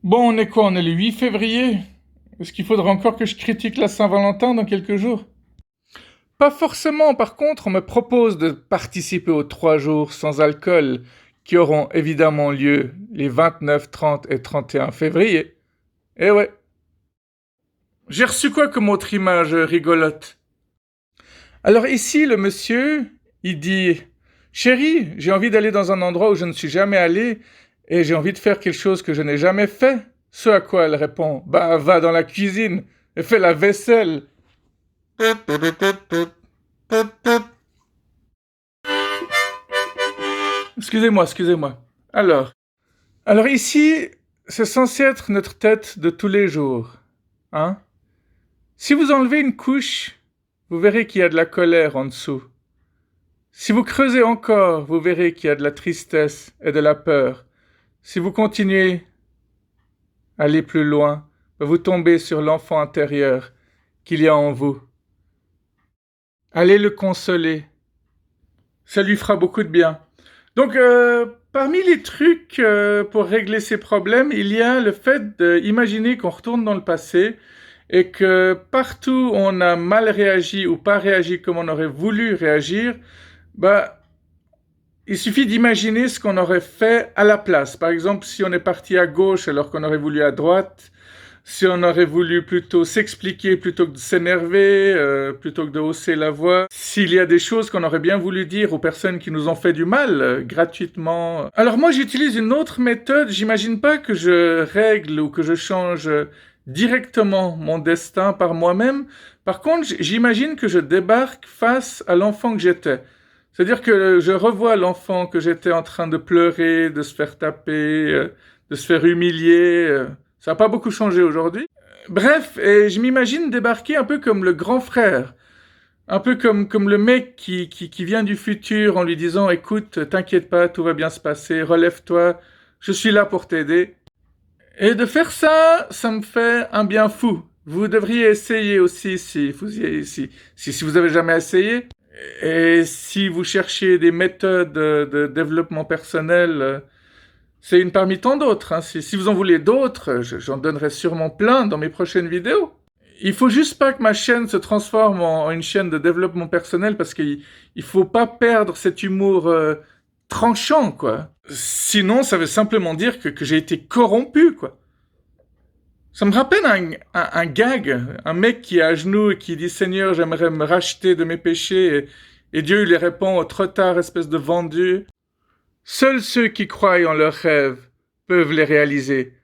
Bon, on est quoi? On est le 8 février? Est-ce qu'il faudra encore que je critique la Saint-Valentin dans quelques jours? Pas forcément, par contre, on me propose de participer aux 3 jours sans alcool qui auront évidemment lieu les 29, 30 et 31 février. Eh ouais. J'ai reçu quoi comme autre image rigolote? Alors ici, le monsieur, il dit: Chérie, j'ai envie d'aller dans un endroit où je ne suis jamais allé et j'ai envie de faire quelque chose que je n'ai jamais fait. Ce à quoi elle répond: Bah, va dans la cuisine et fais la vaisselle. Excusez-moi. Alors ici, c'est censé être notre tête de tous les jours, hein? Si vous enlevez une couche, vous verrez qu'il y a de la colère en dessous. Si vous creusez encore, vous verrez qu'il y a de la tristesse et de la peur. Si vous continuez à aller plus loin, vous tombez sur l'enfant intérieur qu'il y a en vous. Allez le consoler. Ça lui fera beaucoup de bien. Donc, parmi les trucs pour régler ces problèmes, il y a le fait d'imaginer qu'on retourne dans le passé et que partout où on a mal réagi ou pas réagi comme on aurait voulu réagir, bah, il suffit d'imaginer ce qu'on aurait fait à la place. Par exemple, si on est parti à gauche alors qu'on aurait voulu à droite, si on aurait voulu plutôt s'expliquer plutôt que de s'énerver, plutôt que de hausser la voix, s'il y a des choses qu'on aurait bien voulu dire aux personnes qui nous ont fait du mal, gratuitement. Alors moi, j'utilise une autre méthode. J'imagine pas que je règle ou que je change directement mon destin par moi-même. Par contre, j'imagine que je débarque face à l'enfant que j'étais. C'est-à-dire que je revois l'enfant que j'étais en train de pleurer, de se faire taper, de se faire humilier. Ça n'a pas beaucoup changé aujourd'hui. Bref, et je m'imagine débarquer un peu comme le grand frère. Un peu comme le mec qui vient du futur en lui disant: Écoute, t'inquiète pas, tout va bien se passer, relève-toi, je suis là pour t'aider. Et de faire ça, ça me fait un bien fou. Vous devriez essayer aussi si vous avez jamais essayé. Et si vous cherchez des méthodes de développement personnel, c'est une parmi tant d'autres. Hein. Si vous en voulez d'autres, j'en donnerai sûrement plein dans mes prochaines vidéos. Il faut juste pas que ma chaîne se transforme en une chaîne de développement personnel parce qu'il faut pas perdre cet humour tranchant, quoi. Sinon, ça veut simplement dire que j'ai été corrompu, quoi. Ça me rappelle un gag, un mec qui est à genoux et qui dit: Seigneur, j'aimerais me racheter de mes péchés. Et Dieu lui répond: trop tard, espèce de vendu. Seuls ceux qui croient en leurs rêves peuvent les réaliser,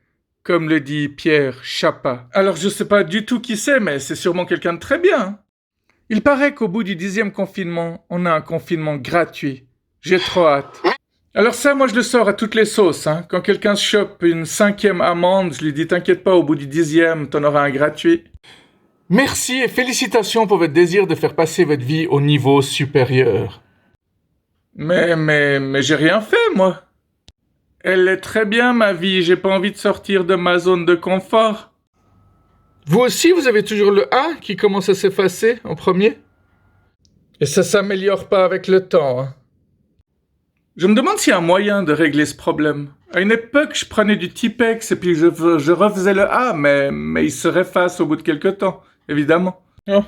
comme le dit Pierre Chapa. Alors je sais pas du tout qui c'est, mais c'est sûrement quelqu'un de très bien. Il paraît qu'au bout du 10e confinement, on a un confinement gratuit. J'ai trop hâte. Alors ça, moi je le sors à toutes les sauces. Hein. Quand quelqu'un se chope une 5e amende, je lui dis: t'inquiète pas, au bout du 10e, t'en auras un gratuit. Merci et félicitations pour votre désir de faire passer votre vie au niveau supérieur. Mais j'ai rien fait, moi. Elle est très bien, ma vie. J'ai pas envie de sortir de ma zone de confort. Vous aussi, vous avez toujours le A qui commence à s'effacer en premier? Et ça s'améliore pas avec le temps, hein. Je me demande s'il y a un moyen de régler ce problème. À une époque, je prenais du Tipex et puis je refaisais le A, mais il se efface au bout de quelques temps, évidemment. Oh,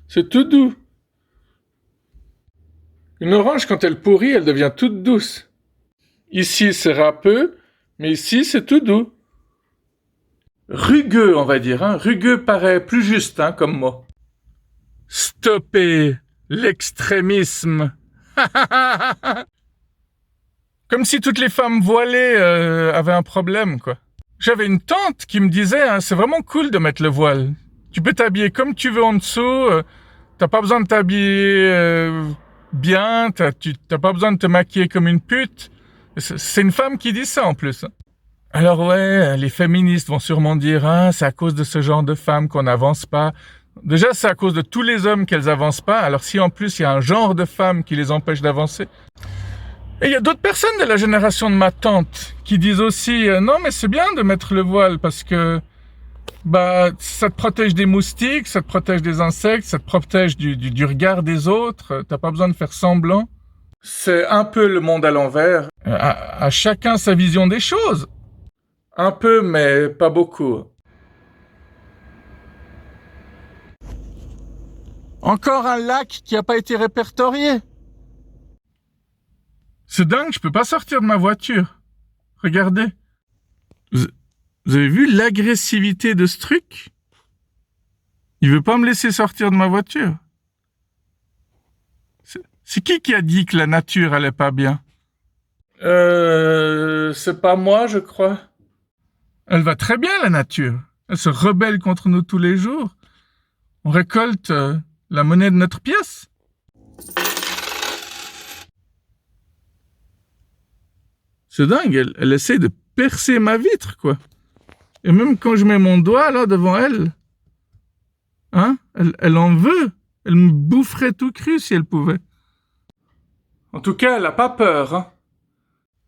c'est tout doux. Une orange, quand elle pourrit, elle devient toute douce. Ici, c'est râpeux, mais ici, c'est tout doux. Rugueux, on va dire. Hein. Rugueux paraît plus juste, hein, comme mot. Stopper l'extrémisme. Comme si toutes les femmes voilées avaient un problème, quoi. J'avais une tante qui me disait: hein, c'est vraiment cool de mettre le voile. Tu peux t'habiller comme tu veux en dessous. T'as pas besoin de t'habiller bien. T'as pas besoin de te maquiller comme une pute. C'est une femme qui dit ça en plus. Alors ouais, les féministes vont sûrement dire: ah, c'est à cause de ce genre de femmes qu'on n'avance pas. Déjà, c'est à cause de tous les hommes qu'elles avancent pas. Alors si en plus il y a un genre de femmes qui les empêche d'avancer. Et il y a d'autres personnes de la génération de ma tante qui disent aussi: non, mais c'est bien de mettre le voile parce que bah ça te protège des moustiques, ça te protège des insectes, ça te protège du regard des autres. T'as pas besoin de faire semblant. C'est un peu le monde à l'envers. À chacun sa vision des choses. Un peu, mais pas beaucoup. Encore un lac qui n'a pas été répertorié. C'est dingue, je peux pas sortir de ma voiture. Regardez. Vous, vous avez vu l'agressivité de ce truc? Il veut pas me laisser sortir de ma voiture. C'est qui a dit que la nature allait pas bien? C'est pas moi, je crois. Elle va très bien, la nature. Elle se rebelle contre nous tous les jours. On récolte la monnaie de notre pièce. C'est dingue, elle essaie de percer ma vitre, quoi. Et même quand je mets mon doigt là devant elle, hein, elle en veut. Elle me boufferait tout cru si elle pouvait. En tout cas, elle a pas peur, hein.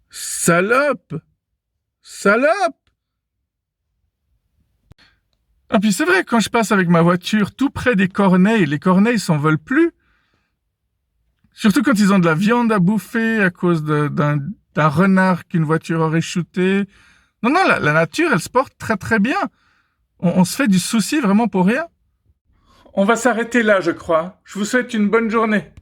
Salope! Salope! Ah, puis c'est vrai, quand je passe avec ma voiture tout près des corneilles, les corneilles s'en veulent plus. Surtout quand ils ont de la viande à bouffer à cause d'un renard qu'une voiture aurait shooté. Non, la nature, elle se porte très très bien. On se fait du souci vraiment pour rien. On va s'arrêter là, je crois. Je vous souhaite une bonne journée.